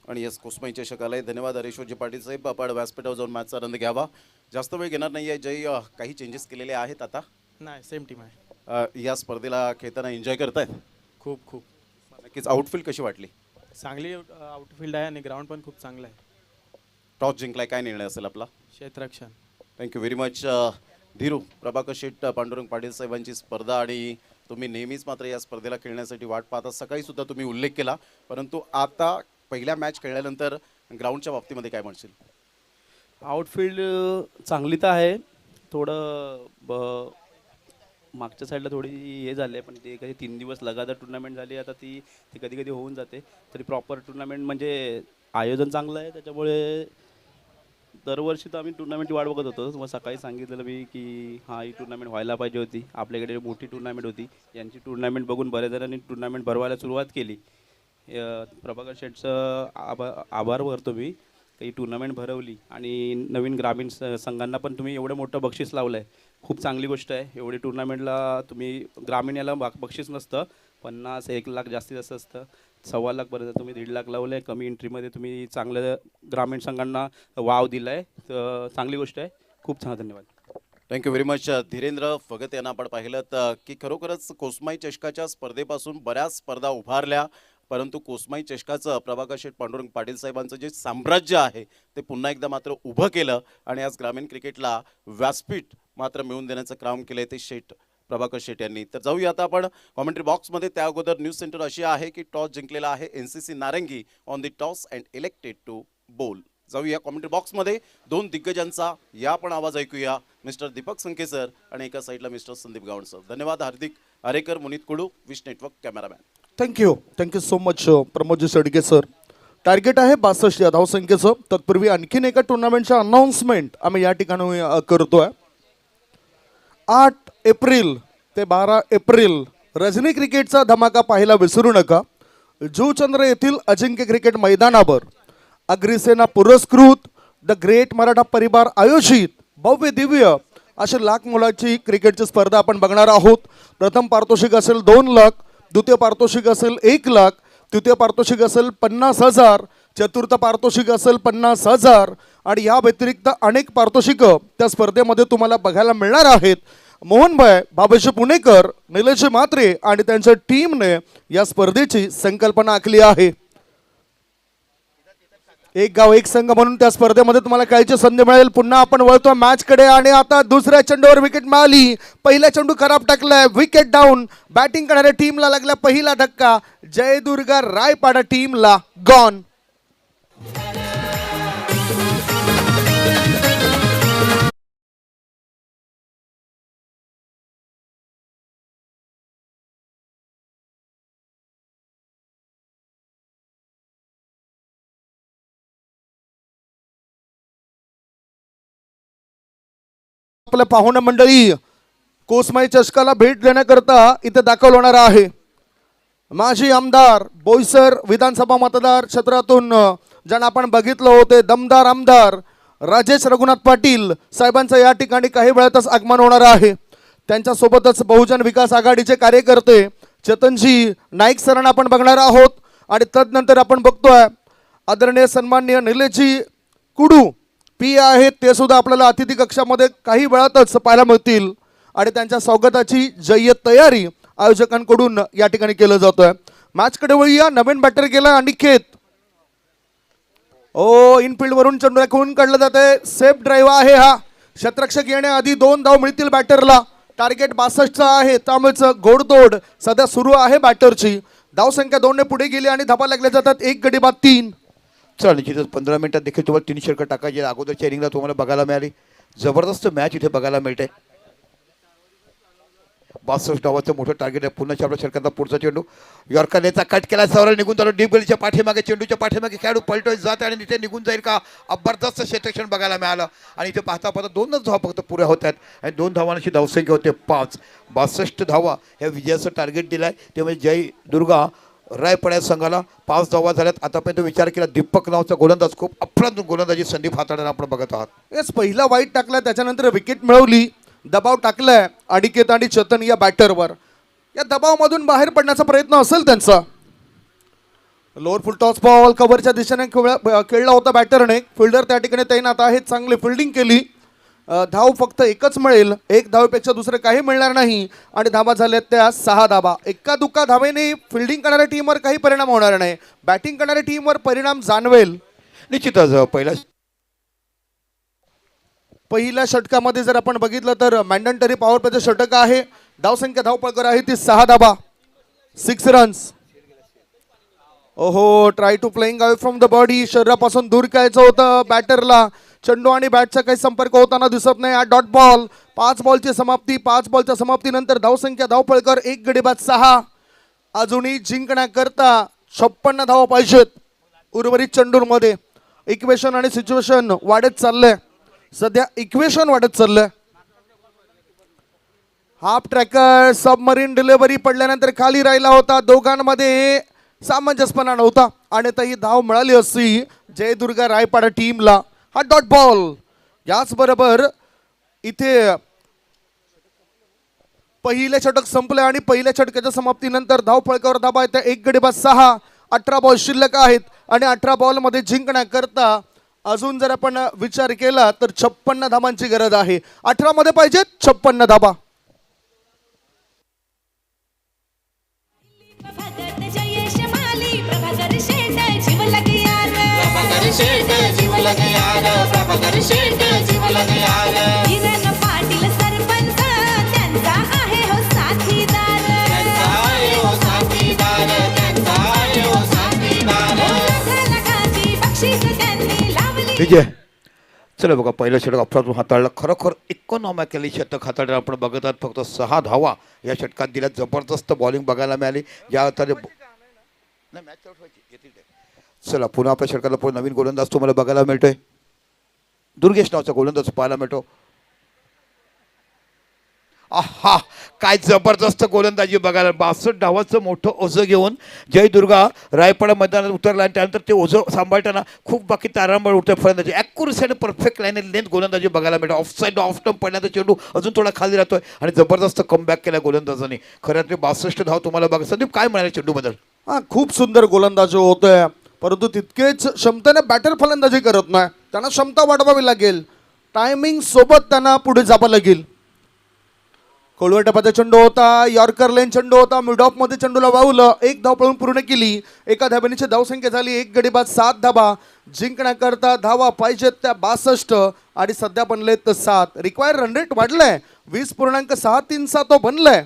आणि यस कोस्माई चषक आलाय. धन्यवाद हरेश्वरजी पाटील साहेब. आपण व्यासपीठावर जाऊन मॅचचा आनंद घ्यावा. जास्त वेळ घेणार नाही आहे. जय काही चेंजेस केलेले आहेत आता? नाही, सेम टीम आहे. या स्पर्धेला खेळताना एन्जॉय करतायत? खूप खूप नक्कीच. आउटफील्ड कशी वाटली? चांगली आउटफील्ड आहे आणि ग्राउंड पण खूप चांगलं आहे. टॉस जिंकलाय, काय निर्णय असेल आपला? क्षेत्ररक्षण. Thank you very much. Dhiru, Prabhakar Sheth, Pandurang Patil साहेबांची स्पर्धा आणि तुम्ही नेहमीच मात्र या स्पर्धेला खेळण्यासाठी वाट पाहता. सकाळी सुद्धा तुम्ही उल्लेख केला, परंतु आता पहिल्या मॅच खेळल्यानंतर ग्राउंडच्या बाबतीमध्ये काय म्हणशील? आउटफील्ड चांगली तर आहे. थोडं मागच्या साईडला थोडी हे झाले, पण ते कधी 3 दिवस लगातार टुर्नामेंट झाली. आता ती कधी कधी होऊन जाते. तरी प्रॉपर टुर्नामेंट म्हणजे आयोजन चांगलं आहे. त्याच्यामुळे दरवर्षी तर आम्ही टुर्नामेंटची वाट बघत होतो. मग सकाळी सांगितलेलं मी की हां ही टुर्नामेंट व्हायला पाहिजे होती. आपल्याकडे मोठी टुर्नामेंट होती. यांची टुर्नामेंट बघून बऱ्याच जणांनी टुर्नामेंट भरवायला सुरुवात केली. प्रभाकर शेठचं आभार करतो मी. ही टुर्नामेंट भरवली आणि नवीन ग्रामीण संघांना पण तुम्ही एवढं मोठं बक्षीस लावलं आहे. खूप चांगली गोष्ट आहे. एवढी टुर्नामेंटला तुम्ही ग्रामीण याला बक्षीस नसतं. 50-1 लाख जास्तीत जास्त असतं. 1.25 लाखपर्यंत तुम्ही 1.5 लाख लावलं आहे. कमी एंट्रीमध्ये तुम्ही चांगल्या ग्रामीण संघांना वाव दिला आहे. तर चांगली गोष्ट आहे. खूप छान. धन्यवाद. Thank you very much Dhirendra Bhagat यांना आपण पाहिलं की खरोखरच कोसमाई चषकाच्या स्पर्धेपासून बऱ्याच स्पर्धा उभारल्या, परंतु कोसमाई चषकाचं प्रभाकर शेठ पांडुरंग पाटील साहेबांचं जे साम्राज्य आहे ते पुन्हा एकदा मात्र उभं केलं आणि आज ग्रामीण क्रिकेटला व्यासपीठ मात्र मिळवून देण्याचं काम केलंय ते शेठ प्रभाकर शेठ यांनी. तर जाऊया आता आपण कॉमेंट्री बॉक्समध्ये. त्या अगोदर न्यूज सेंटर अशी आहे की टॉस जिंकलेला आहे NCC नारंगी on the toss and elected to bowl. जाऊया कॉमेंट्री बॉक्समध्ये. दोन दिग्गजांचा या आपण आवाज ऐकूया, मिस्टर दीपक संखे सर आणि एका साईडला मिस्टर संदीप गावण सर. धन्यवाद. Hardik Arekar, Munit Kudu, Wish network cameraman. Thank you so much Pramodji Sadke sir. Target आहे 62 या धावसंख्येचं. तत्पूर्वी आणखीन एका टुर्नामेंटच्या अनाऊन्समेंट आम्ही या ठिकाणी करतोय. 8 एप्रिल ते 12 एप्रिल रजनी क्रिकेटचा धमाका पाहायला विसरू नका. जुचंद्र येथील अजिंक्य क्रिकेट मैदानावर अग्रिसेना पुरस्कृत द ग्रेट मराठा परिवार आयोजित भव्य दिव्य अशी लाख मुलाची क्रिकेटची स्पर्धा आपण बघणार आहोत. प्रथम पारितोषिक असेल 2 लाख, द्वितीय पारितोषिक असेल 1 लाख, तृतीय पारितोषिक असेल 50,000, चतुर्थ पारितोषिक असेल 50,000 आणि या व्यतिरिक्त अनेक पारितोषिक त्या स्पर्धेमध्ये तुम्हाला बघायला मिळणार आहेत. मोहनभाई बाबूजी पुणेकर, निलेशजी म्हात्रे आणि त्यांच्या टीमने या स्पर्धेची संकल्पना आखली आहे. एक गाव एक संघ म्हणून त्या स्पर्धेमध्ये तुम्हाला खेळायची संधी मिळेल. पुन्हा आपण वळतो मॅच कडे आणि आता दुसऱ्या चेंडूवर विकेट मिळाली. पहिला चेंडू खराब टाकलाय, विकेट डाऊन. बॅटिंग करणाऱ्या टीमला लागला पहिला धक्का. जयदुर्गा रायपाडा टीमला गॉन. आपल्या पाहुणा मंडळी कोसमाई चषकाला भेट देण्याकरता इथे दाखल होणार आहे. माजी आमदार बोईसर विधानसभा मतदार क्षेत्रातून ज्यांना आपण बघितलं होते दमदार आमदार राजेश रघुनाथ पाटील साहेबांचं या ठिकाणी काही वेळातच आगमन होणार आहे. त्यांच्यासोबतच बहुजन विकास आघाडीचे कार्यकर्ते चेतनजी नाईक सरांना आपण बघणार आहोत. आणि तदनंतर आपण बघतोय आदरणीय सन्माननीय निलेशजी कुडू पी आहेत, ते सुद्धा आपल्याला अतिथी कक्षामध्ये काही वेळातच पाहायला मिळतील. आणि त्यांच्या स्वागताची जय्यत तयारी आयोजकांकडून या ठिकाणी केलं जातोय. मॅचकडे वळूया. नवीन बॅटर गेला अनिकेत. इनफिल्ड वरून चेंडू राखून काढलं जाते. सेफ ड्राईव्ह आहे हा. शतरक्षक येण्याआधी 2 धाव मिळतील बॅटरला. टार्गेट 62चा आहे, त्यामुळेच घोडदौड सध्या सुरू आहे बॅटरची. धावसंख्या 2 ने पुढे गेली आणि धाबा लागल्या जातात. 1 गडी बाद 3. चला निश्चितच 15 मिनिटात देखील तुम्हाला 3 षटकं टाकायचे. अगोदरच्या इनिंगला तुम्हाला बघायला मिळाली. जबरदस्त मॅच इथे बघायला मिळते. 62 डावाचं मोठं टार्गेट आहे. पुन्हा आपल्या षटकांचा पुढचा चेंडू यॉर्करचा कट केला, सवरा निघून चालू डीप गलीच्या पाठीमागे, चेंडूच्या पाठीमागे खेळाडू पलटोय जात आणि तिथे निघून जाईल का. जबरदस्त क्षेत्रक्षण बघायला मिळालं. आणि इथे पाहता 2च धावा फक्त पुऱ्या होत आहेत आणि 2 धावांची धावसंख्या होते 5. 62 धावा ह्या विजयाचं टार्गेट दिलं आहे. ते म्हणजे जय दुर्गा रायपाडा संघाला 5 धावा झाल्यात. आतापर्यंत विचार केला दीपक नावचा गोलंदाज खूप अफलातून गोलंदाजी संदीप हाताळताना आपण बघत आहात. येस, पहिला वाईट टाकला, त्याच्यानंतर विकेट मिळवली. दबाव टाकलाय अनिकेत आणि चेतन या बॅटरवर. या दबावामधून बाहेर पडण्याचा प्रयत्न असेल त्यांचा. लोअर फुल टॉस बॉल कव्हरच्या दिशेने खेळला होता बॅटरने. फिल्डर त्या ठिकाणी तैनात आहेत. चांगली फिल्डिंग केली. धाव फक्त एकच मिळेल. 1 धावेपेक्षा दुसरं काही मिळणार नाही. आणि धावा झाल्यात त्या 6 धावा. एका दुका धावेने फिल्डिंग करणाऱ्या टीमवर काही परिणाम होणार नाही. बॅटिंग करणाऱ्या टीमवर परिणाम जाणवेल. निश्चितच पहिल्या षटकामध्ये जर आपण बघितलं तर मॅन्डेटरी पॉवर प्लेचं षटक आहे. धावसंख्या धावपळकर आहे ती 6 धावा, 6 runs. Try to playing away from the body. शरीरापासून दूर खेळायचं होतं बॅटरला. चेंडू आणि बॅटचा काही संपर्क होताना दिसत नाही. हा डॉट बॉल. 5 बॉलची समाप्ती. 5 बॉलच्या समाप्तीनंतर धावसंख्या धावपळकर 1 गडी बाद 6. अजूनही जिंकण्याकरता 56 धावा पाहिजेत उर्वरित चेंडूमध्ये. इक्वेशन आणि सिच्युएशन वाढत चाललंय. सध्या इक्वेशन वाढत चाललंय. हाफ ट्रॅकर सबमरीन डिलिव्हरी पडल्यानंतर खाली राहिला होता. दोघांमध्ये सामंजस्यपणा नव्हता आणि तही धाव मिळाली असती जयदुर्गा रायपाडा टीमला. हा डॉट बॉल. याचबरोबर इथे पहिले षटक संपले आणि पहिल्या षटकाच्या समाप्तीनंतर धावफळकावर धाबा येते. 1 गडी बाद 6. 18 बॉल शिल्लक आहेत आणि 18 बॉलमध्ये जिंकण्याकरता अजून जर आपण विचार केला तर 56 धाबांची गरज आहे. 18 मध्ये पाहिजेत 56 धाबा. भगत जयेश माली प्रभाकर शेठ जीव लगे यार हिरण पाटील सरपंच त्यांचा आहे हो साथीदार लाखाची बक्षीस त्यांनी लावली विजय चला बघा पहिलं षटक अफलातून हाताळलं. खरोखर इकॉनॉमिकली षटक हाताळलं आपण बघत आहात. फक्त 6 धावा या षटकात दिल्या. जबरदस्त बॉलिंग बघायला मिळाली. या अर्थाने नाही मॅच आउट व्हायची येतील ते. चला पुन्हा आपल्या षटकाला पुढे नवीन गोलंदाज तुम्हाला बघायला मिळतोय. दुर्गेश नावाचा गोलंदाज पाहायला मिळतो. आहा काय जबरदस्त गोलंदाजी बघायला. 62 धावाचं मोठं ओझं घेऊन जय दुर्गा रायपाडा मैदानात उतरला आणि त्यानंतर ते ओझं सांभाळताना खूप बाकी तारांबळ उठते. फलंदाजी ॲक्युरसी आणि परफेक्ट लाईन लेंथ गोलंदाजी बघायला मिळते. ऑफ साईड ऑफ टर्म पडण्याचा चेंडू अजून थोडा खाली राहतोय आणि जबरदस्त कमबॅक केला गोलंदाजाने. खरं ते 62 धाव तुम्हाला बघा. संदीप काय म्हणाले चेंडूबद्दल? हा खूप सुंदर गोलंदाजी होतोय, परंतु तितकेच क्षमतेने बॅटर फलंदाजी करत नाही. त्यांना क्षमता वाढवावी लागेल. टायमिंग सोबत त्यांना पुढे जावं लागेल. खोलवर टपाचा चेंडू होता. यॉर्कर लेन चेंडू होता. मिड ऑफ मध्ये चेंडूला वावलं. 1 धाव पळून पूर्ण केली. एका धाब्याची धावसंख्या झाली 1 गडी बाद 7 धाबा. जिंकण्याकरता धावा पाहिजेत त्या 62 आणि सध्या बनलेत 7. रिक्वायर रन रेट वाढलाय 20.63 तो बनलाय.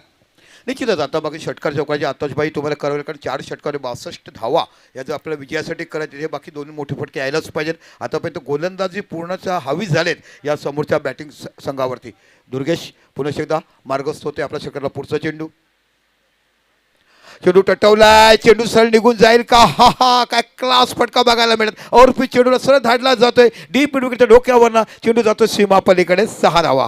निश्चितच आता बाकी षटकार चौकाची आताचबाई तुम्हाला करावे कारण 4 षटकार 62 धावा याचं आपल्या विजयासाठी करायचे. हे बाकी दोन्ही मोठे फटके यायलाच पाहिजेत. आतापर्यंत गोलंदाजी पूर्णच्या हवी झालेत या समोरच्या बॅटिंग संघावरती. दुर्गेश पुन्हा एकदा मार्गस्थ होते. आपल्या षटकाला पुढचा चेंडू. चेंडू टटवलाय. चेंडू सरळ निघून जाईल का? हा हा काय क्लास फटका बघायला मिळत. ओव्हरपिच चेंडूला सरळ धाडला जातोय. डीप विकेटच्या डोक्यावरनं चेंडू जातोय सीमा पलीकडे. 6 धावा.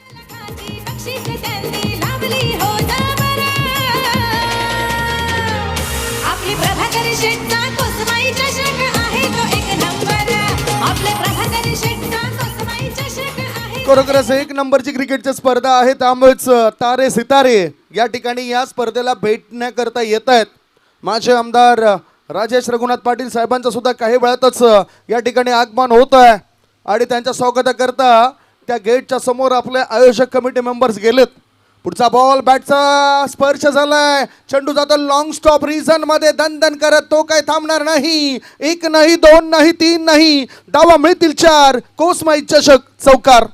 लाखाची बक्षीस त्यांनी लावली हो जबर आपली प्रभाकर शेठचा कोसमाई चषक आहे तो 1 नंबर आपले प्रभाकर शेठचा कोसमाई चषक आहे खरोखरच 1 नंबरची क्रिकेटची स्पर्धा आहे. त्यामुळेच तारे सितारे या ठिकाणी या स्पर्धेला भेटण्याकरता येत आहेत. माझे आमदार राजेश रघुनाथ पाटील साहेबांचं सुद्धा काही वेळातच या ठिकाणी आगमन होत आहे आणि त्यांच्या स्वागताकरता त्या गेटच्या समोर आपले आयोजक कमिटी मेंबर्स गेलेत. पुढचा बॉल बॅटचा स्पर्श झालाय. चेंडू जातो लॉंग स्टॉप रिझन मध्ये दन करत. तो काय थांबणार नाही. 1 नाही 2 नाही 3 नाही. धावा मिळतील 4. कोसमाई चषक चौकार.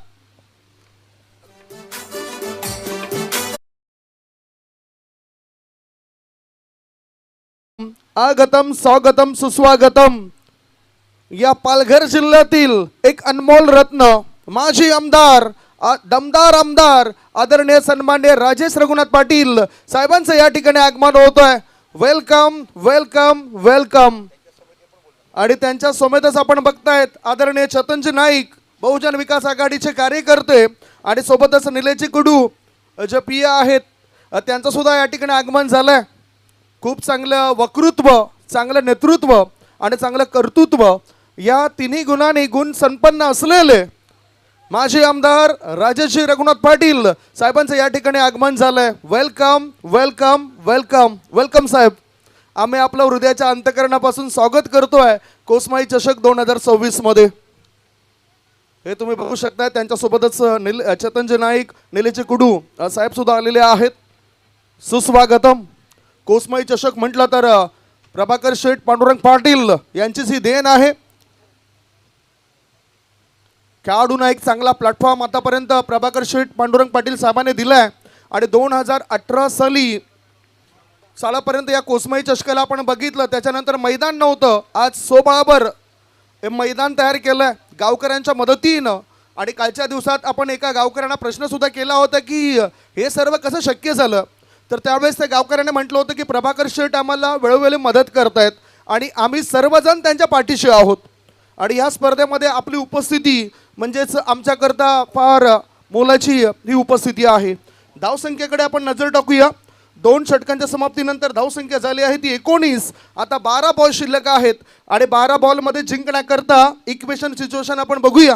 आगतम स्वागतम सुस्वागतम. या पालघर जिल्ह्यातील एक अनमोल रत्न माजी आमदार दमदार आमदार आदरणीय सन्माननीय राजेश रघुनाथ पाटील साहेबांचं या ठिकाणी आगमन होत आहे. Welcome welcome welcome. आणि त्यांच्या सोबतच आपण बघतायत आदरणीय चेतनजी नाईक बहुजन विकास आघाडीचे कार्यकर्ते आणि सोबतच निलेजी कुडू जे पिया आहेत त्यांचं सुद्धा या ठिकाणी आगमन झालंय. खूप चांगलं वक्तृत्व, चांगलं नेतृत्व आणि चांगलं कर्तृत्व या तिन्ही गुणांनी गुण संपन्न असलेले माजी आमदार राजेशजी रघुनाथ पाटील साहेबांचं या ठिकाणी आगमन झालंय. वेलकम वेलकम वेलकम वेलकम साहेब. आम्ही आपलं हृदयाच्या अंतकरणापासून स्वागत करतोय कोसमाई चषक 2026 मध्ये. हे तुम्ही बघू शकता. त्यांच्यासोबतच चेतनजी नाईक निलेजी कुडू साहेब सुद्धा आलेले आहेत. सुस्वागतम. कोसमाई चषक म्हटलं तर प्रभाकर शेठ पांडुरंग पाटील यांचीच ही देण आहे. खेळाडूंना एक चांगला प्लॅटफॉर्म आतापर्यंत प्रभाकर शेठ पांडुरंग पाटील साहेबांनी दिलाय आणि 2018 सालापर्यंत या कोसमाई चषकाला आपण बघितलं. त्याच्यानंतर मैदान नव्हतं. आज सोबळाभर हे मैदान तयार केलंय गावकऱ्यांच्या मदतीनं. आणि कालच्या दिवसात आपण एका गावकऱ्यांना प्रश्न सुद्धा केला होता की हे सर्व कसं शक्य झालं. तर त्यावेळेस त्या गावकऱ्याने म्हटलं होतं की प्रभाकर शेठ आम्हाला वेळोवेळी मदत करतायत आणि आम्ही सर्वजण त्यांच्या पाठीशी आहोत. आणि या स्पर्धेमध्ये आपली उपस्थिती म्हणजेच आमच्याकरता फार मोलाची ही उपस्थिती आहे. धावसंख्येकडे आपण नजर टाकूया. 2 षटकांच्या समाप्तीनंतर धावसंख्या झाली आहे ती 19. आता 12 बॉल शिल्लक आहेत आणि 12 बॉलमध्ये जिंकण्याकरता इक्वेशन सिच्युएशन आपण बघूया.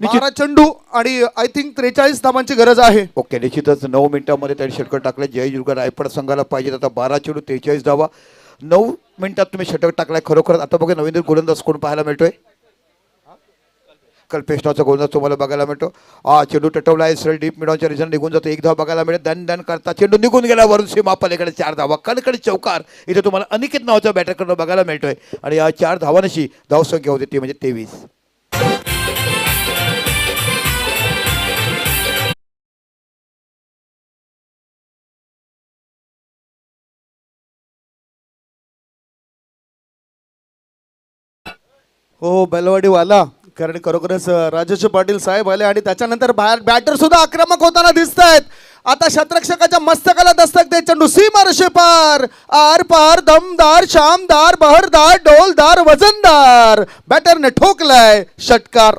12 चेंडू आणि आय थिंक 43 धावांची गरज आहे. ओके निश्चितच 9 मिनिटांमध्ये त्यांनी षटकर टाकले. जय दुर्गा रायपड संघाला पाहिजे आता 12 चेंडू 43 धावा. 9 मिनिटात तुम्ही षटक टाकलाय खरोखर. आता बघा नवीन गोलंदाज कोण पाहायला मिळतोय. कल्पेश नावाचा गोलंदाज तुम्हाला बघायला मिळतो. चेंडू टटवला आहे सरळ डीप मिडॉनच्या रिझन निघून जातो. 1 धाव बघायला मिळेल. दन करता चेंडू निघून गेला वरून सीमा पलीकडे 4 धावा. कडकडे चौकार इथे तुम्हाला अनिकेत नावाचा बॅटरकडनं बघायला मिळतोय. आणि या 4 धावांशी धावसंख्या होती ती म्हणजे 23. हो बेलवाडीवाला, कारण खरोखरच राजेश पाटील साहेब आले आणि त्याच्यानंतर बाहेर बॅटर सुद्धा आक्रमक होताना दिसत आहेत. आता शतरक्षकाच्या मस्तकाला दस्तक दे चेंडू सीमा पार आर पार दमदार शामदार बहरदार डोलदार वजनदार बॅटरने ठोकलाय षटकार.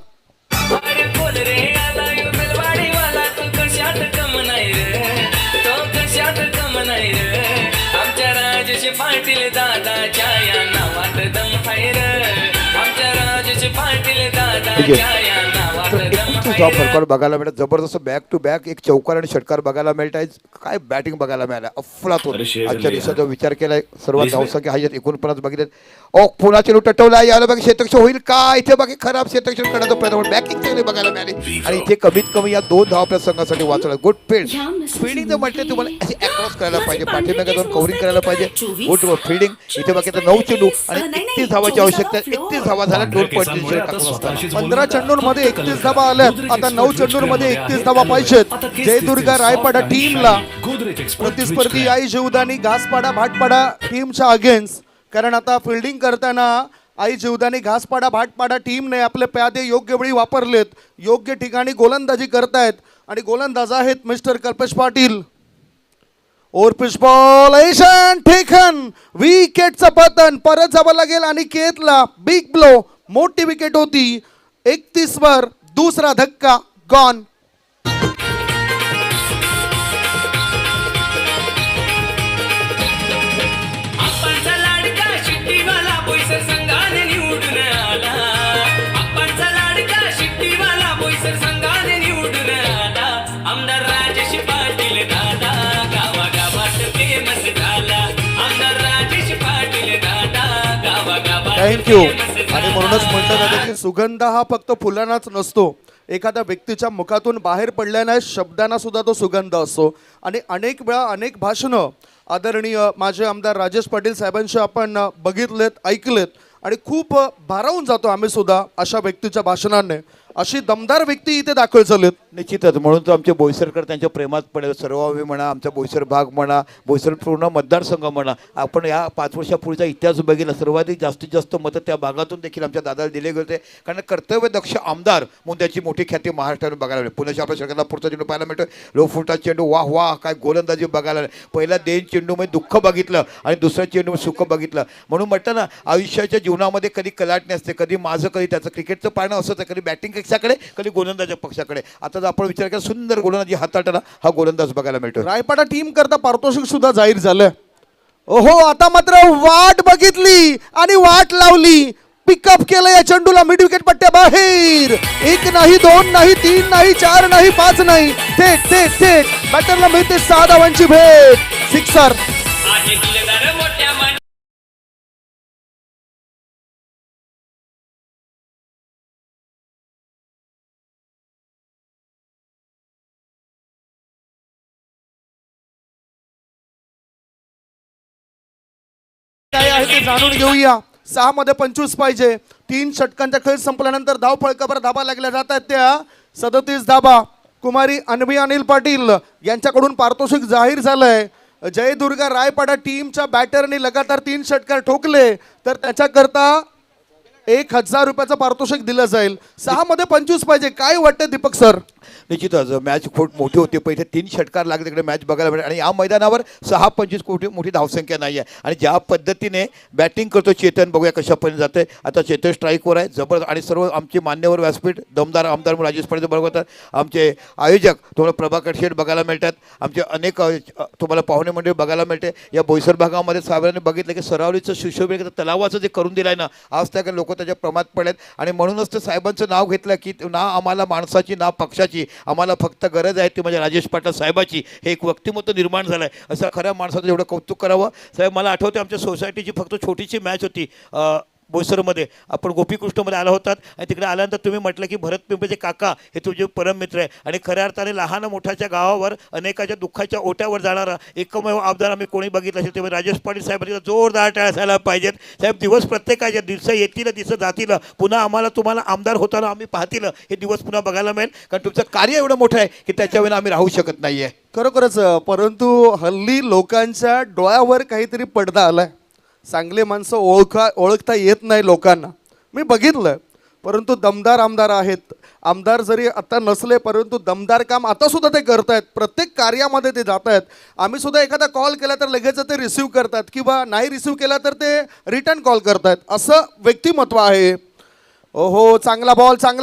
अरे बोल रे आला यो बेलवाडी वाला तू कशात कम नाही रे तो कशात कम नाही रे आमच्या राजेश पाटील दादाच्या या नावात दम आहे रे आमच्या राजेश पाटील दादाच्या या नावात दम धाव आहे रे. फरकार बघायला मिळत. जबरदस्त बॅक टू बॅक एक चौकार आणि षटकार बघायला मिळत आहे. काय बॅटिंग बघायला मिळालं अफलातून. आजच्या दिवसाचा विचार केलाय. सर्वात धावसंख्या ह्याच्यात 49 बघितले. पुन्हा चेंडू टटवला. याला बाकी क्षेत्ररक्षण होईल का इथे बाकी खराब क्षेत्ररक्षण करण्याचा प्रयत्न. बॅकिंग चांगली बघायला मिळाली आणि इथे कमीत कमी या 2 धाव आपल्या संघासाठी वाचवल्या. गुड फील्ड फिल्डिंग जर म्हटलं तुम्हाला अशी अक्रॉस करायला पाहिजे. पाठीमागे जाऊन कव्हरिंग करायला पाहिजे. Good fielding. इथे बाकी 9 चेंडू आणि 31 धावाची आवश्यकता. 31 धावा झाल्या. 2 15 चेंडूंमध्ये 31 धावा आल्यात. आता 9 चेंडूंमध्ये 31 धावा पाहिजेत. जयदुर्गा रायपाडा टीमला प्रतिस्पर्धी आई जीवदानी घासपाडा भाटपाडा टीमच्या अगेन्स्ट, कारण आता फिल्डिंग करताना आई जीवदानी घासपाडा भाटपाडा टीमने आपले प्यादे योग्य वेळी वापरलेत. योग्य ठिकाणी गोलंदाजी करतायत आणि गोलंदाज आहेत mister Kalpesh Patil. Over pitch ball ऐशन ठेकन विकेटचं पतन. परत जावं लागेल आणि केतला बिग ब्लो. मोठी विकेट होती. 31 वर दुसरा धक्का गॉन. आप्पांचा लाडका शिट्टीवाला बोईसर संघाने निवडून आला आप्पांचा लाडका शिट्टीवाला बोईसर संघाने निवडून आला आमदार राजेश पाटील दादा गावागावात फेमस झाला आमदार राजेश पाटील दादा गावागावात थँक्यू. आणि म्हणूनच म्हटलं जातं की सुगंध हा फक्त फुलांनाच नसतो. एखाद्या व्यक्तीच्या मुखातून बाहेर पडल्याने शब्दांना सुद्धा तो सुगंध असतो. आणि अनेक वेळा अनेक भाषणं आदरणीय माझे आमदार राजेश पाटील साहेबांशी आपण बघितलेत ऐकलेत आणि खूप भारावून जातो आम्ही सुद्धा अशा व्यक्तीच्या भाषणाने. अशी दमदार व्यक्ती इथे दाखल झालेत. निश्चितच. म्हणून तर आमचे बोईसरकर त्यांच्या प्रेमात पडेल. सर्वावी म्हणा, आमचा बोईसर भाग म्हणा, बोईसर पूर्ण मतदारसंघ म्हणा. आपण या 5 वर्षापूर्वीचा इतिहास बघितला. सर्वाधिक जास्तीत जास्त मतं त्या भागातून देखील आमच्या दादाला दिले गेले. कारण कर्तव्यदक्ष आमदार म्हणून त्याची मोठी ख्याती महाराष्ट्राने बघायला मिळते. पुण्याच्या आपल्या शहराला पुढचा चेंडू पाहायला मिळतो. लो फुटा चेंडू. वाह वाह काय गोलंदाजी बघायला मिळते. पहिला 2 चेंडूमध्ये दुःख बघितलं आणि दुसऱ्या चेंडूमध्ये सुख बघितलं. म्हणून म्हटलं ना आयुष्याच्या जीवनामध्ये कधी कलाटणी असते, कधी माझं कधी त्याचं. क्रिकेटचं पाहणं असंच आहे. कधी बॅटिंग पक्षाकडे कधी गोलंदाजा पक्षाकडे. आता जर आपण विचार केला सुंदर गोलंदाजी हाताळताना हा गोलंदाज बघायला मिळतो. रायपाडा टीम करता पारितोषिक सुद्धा जाहीर झालं. ओहो आता मात्र वाट बघितली आणि वाट लावली. पिकअप केलं या चेंडूला मिड विकेट पट्ट्या बाहेर. 1 नाही 2 नाही 3 नाही 4 नाही 5 नाही. थेट थेट थेट बॅटरला मिळते 6 धावांची भेट. सिक्सर. आहे दिलदार मोठ्या मान काय आहे ते जाणून घेऊया. 6 मध्ये 25 पाहिजे. 3 षटकांचा खेळ संपल्यानंतर धाव फळकावर धाबा लागल्या जात आहेत. त्या 37 धाबा कुमारी अन्वी अनिल पाटील यांच्याकडून पारितोषिक जाहीर झालंय. जयदुर्गा रायपाडा टीमच्या बॅटरने लगातार 3 षटकार ठोकले तर त्याच्याकरता 1000 रुपयाचं पारितोषिक दिलं जाईल. 6 मध्ये 25 पाहिजे. काय वाटतं दीपक सर? निश्चितच मॅच खूप मोठी होती. पहिले 3 षटकार लागले तिकडे मॅच बघायला मिळेल. आणि या मैदानावर 6-25 कोटी मोठी धावसंख्या नाही आहे. आणि ज्या पद्धतीने बॅटिंग करतो चेतन बघूया कशा पद्धतीने जाते. आता चेतन स्ट्राईकवर आहे जबरदस्त. आणि सर्व आमचे मान्यवर व्यासपीठ दमदार आमदार म्हणून राजेश पाटील बरोबर होतात. आमचे आयोजक तुम्हाला प्रभाकर शेठ बघायला मिळतात. आमचे अनेक तुम्हाला पाहुणे मंडळी बघायला मिळते. या बोईसर भागामध्ये साहेबांनी बघितलं की सरावलीचं सुशोभित तलावाचं जे करून दिलं आहे ना आज त्या लोक त्याच्या प्रमाणात पडलेत. आणि म्हणूनच तर साहेबांचं नाव घेतलं की ना आम्हाला माणसाची ना पक्षाची आम्हाला फक्त गरज आहे ती म्हणजे राजेश पाटील साहेबाची. हे एक व्यक्तिमत्व निर्माण झालं आहे, असं खऱ्या माणसाचं एवढं कौतुक करावं. साहेब मला आठवते आमच्या सोसायटीची फक्त छोटीशी मॅच होती बोईसरमध्ये. आपण गोपीकृष्णमध्ये आला होतात आणि तिकडे आल्यानंतर तुम्ही म्हटलं की भरत पिंपळेचे काका हे तुझे परम मित्र आहे आणि खऱ्या अर्थाने लहान मोठ्याच्या गावावर अनेकाच्या दुःखाच्या ओट्यावर जाणारा एकमेव आमदार आम्ही कोणी बघितलं असेल तेव्हा राजेश पाटील साहेबांचा जोरदार टाळ्या असायला पाहिजेत. साहेब दिवस प्रत्येकाच्या दिवस येतील दिवस जातील, पुन्हा आम्हाला तुम्हाला आमदार होताना आम्ही पाहतील हे दिवस पुन्हा बघायला मिळेल, कारण तुमचं कार्य एवढं मोठं आहे की त्याच्यावेळेला आम्ही राहू शकत नाही आहे. खरोखरच परंतु हल्ली लोकांच्या डोळ्यावर काहीतरी पडदा आलाय. चांगले माणसं ओळखता येत नाही लोकांना. मी बघितलं, परंतु दमदार आमदार आहेत. आमदार जरी आता नसले परंतु दमदार काम आता सुद्धा ते करतायत. प्रत्येक कार्यामध्ये ते जात आहेत. आम्ही सुद्धा एखादा कॉल केला तर लगेच ते रिसिव्ह करतात किंवा नाही रिसिव्ह केला तर ते रिटर्न कॉल करतायत. असं व्यक्तिमत्व आहे. ओहो, चांगला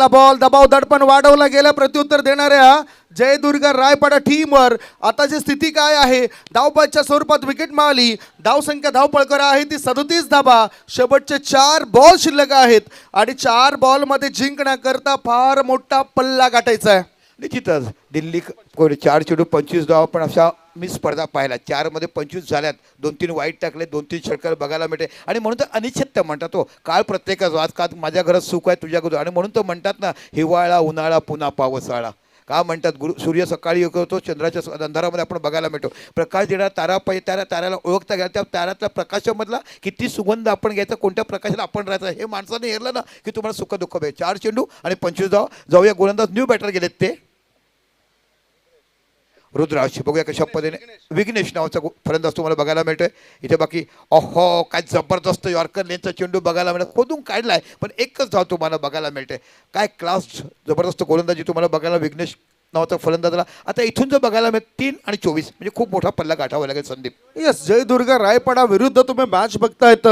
बॉल दबाव दडपण वाढवला गेला प्रत्युत्तर देणाऱ्या जयदुर्गा रायपाडा टीमवर. आताची स्थिती काय आहे? धावबादच्या स्वरूपात विकेट मिळाली. धावसंख्या धावपळकर आहे ती 37 धाबा. शेवटचे 4 बॉल शिल्लक आहेत आणि 4 बॉलमध्ये जिंकण्याकरता फार मोठा पल्ला गाठायचा आहे. निश्चितच दिल्ली 4 चेंडू 25 धावा, पण अशा मी स्पर्धा पाहिला 4मध्ये 25 झाल्यात, 2-3 वाईट टाकले, 2-3 षटकार बघायला मिळते. आणि म्हणून तर अनिश्चितता म्हणतात तो काळ प्रत्येकाचा. आज का माझ्या घरात सुख आहे तुझ्या घरात, आणि म्हणून तर म्हणतात ना हिवाळा उन्हाळा पुन्हा पावसाळा. का म्हणतात सूर्य सकाळी येतो, चंद्राच्या अंधारामध्ये आपण बघायला मिळतो. प्रकाश देणारा तारा पाहिजे, त्या ताऱ्याला ओळखता घ्या, त्या ताऱ्यातल्या प्रकाशामधला किती सुगंध आपण घ्यायचा, कोणत्या प्रकाशाला आपण राहायचं हे माणसाने हेरलं ना की तुम्हाला सुख दुःख पाहिजे. 4 चेंडू आणि 25 धावा. जाऊया गोलंदाज न्यू बॅटर गेलेत ते रुद्राशी. बघूया कशा पद्धतीने विघ्नेश नावाचा फलंदाज तुम्हाला बघायला मिळतोय इथे. बाकी अहो काय जबरदस्त यॉर्कर लेनचा चेंडू बघायला मिळत, खोदून काढलाय पण एकच धाव तुम्हाला बघायला मिळते. काय क्लास जबरदस्त गोलंदाजी तुम्हाला बघायला विघ्नेश नावाचा फलंदाजला. आता इथून जर बघायला मिळत 3 आणि 24 म्हणजे खूप मोठा पल्ला गाठावा लागेल संदीप. येस, जयदुर्गा रायपाडा विरुद्ध तुम्ही मॅच बघतायत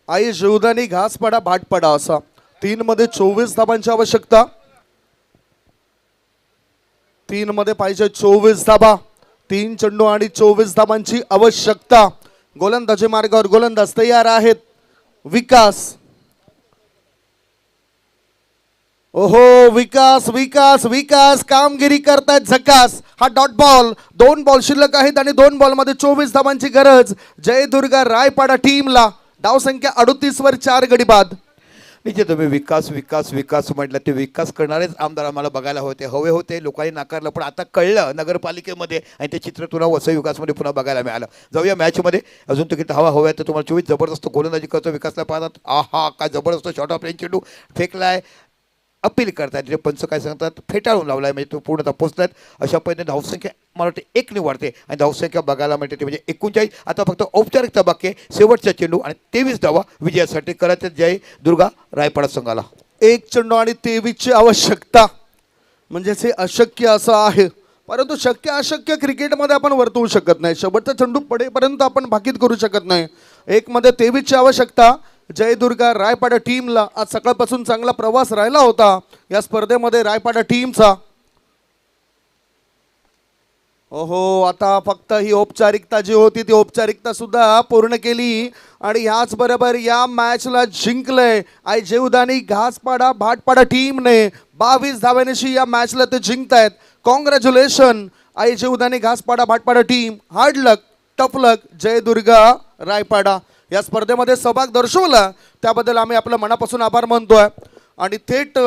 आई जीवदानी घासपाडा भाटपाडा असा. 3 मध्ये 24 धाबांची आवश्यकता. 3 मध्ये पाहिजे 24 धाबा. 3 चेंडू आणि 24 धाबांची आवश्यकता. गोलंदाजी मार्गावर गोलंदाज तयार आहेत. विकास, ओहो विकास विकास विकास कामगिरी करतायत झकास. हा डॉट बॉल. 2 बॉल शिल्लक आहेत आणि 2 बॉलमध्ये 24 धाबांची गरज जयदुर्गा रायपाडा टीमला. धावसंख्या 38 वर 4 गडी बाद. जे तुम्ही विकास विकास विकास म्हटलं ते विकास करणारेच आमदार आम्हाला बघायला हवे होते. लोकांनी नाकारलं, पण आता कळलं नगरपालिकेमध्ये आणि ते चित्र तुला वसई विकासमध्ये पुन्हा बघायला मिळालं. जाऊया मॅचमध्ये. अजून तर किती हवा तर तुम्हाला 24 जबरदस्त गोलंदाजी करतो विकासला पाहतात. आहा काय जबरदस्त शॉट ऑफ रेंज चेंडू फेकलाय. अपील करतायत तिथे पंच काय सांगतात, फेटाळून लावलाय म्हणजे तो पूर्णतः पोचलाय. अशा पद्धतीने धावसंख्या मला वाटते 1 निवडते आणि धावसंख्या बघायला मिळते ते म्हणजे 39. आता फक्त औपचारिकता बाकी आहे. शेवटचा चेंडू आणि 23 धावा विजयासाठी करायचं जय दुर्गा रायपाडा संघाला. 1 चेंडू आणि 23 ची आवश्यकता म्हणजेच हे अशक्य असं आहे. परंतु शक्य अशक्य क्रिकेटमध्ये आपण वर्तवू शकत नाही. शेवटचा चेंडू पडेपर्यंत आपण भाकीत करू शकत नाही. 1 मध्ये 23 ची आवश्यकता जयदुर्गा रायपाडा टीमला. आज सकाळपासून चांगला प्रवास राहिला होता या स्पर्धेमध्ये रायपाडा टीमचा. ओहो, आता फक्त ही औपचारिकता जी होती ती औपचारिकता सुद्धा पूर्ण केली आणि ह्याच बरोबर या मॅचला जिंकलंय आई जीवदानी घासपाडा भाटपाडा टीमने. 22 धाव्यानेशी या मॅचला ते जिंकतायत. कॉंग्रॅच्युलेशन आई जीवदानी घासपाडा भाटपाडा टीम. हार्ड लक, टफ लक जयदुर्गा रायपाडा. या स्पर्धेमध्ये सहभाग दर्शवला त्याबद्दल आम्ही आपलं मनापासून आभार मानतोय. आणि थेट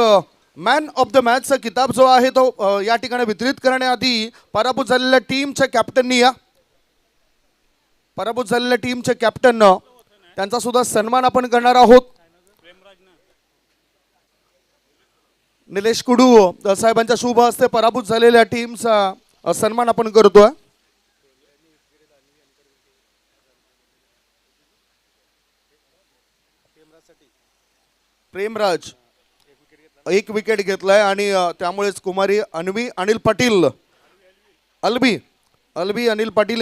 मॅन ऑफ द मॅचचा किताब जो आहे तो या ठिकाणी वितरित करण्याआधी पराभूत झालेल्या टीमच्या कॅप्टननी पराभूत झालेल्या टीमच्या कॅप्टन त्यांचा सुद्धा सन्मान आपण करणार आहोत. निलेश कुडू साहेबांच्या शुभ हस्ते पराभूत झालेल्या टीमचा सन्मान आपण करतोय. प्रेमराज 1 विकेट घेतलाय आणि त्यामुळेच कुमारी अन्वी अनिल पाटील अल्बी अनिल पाटील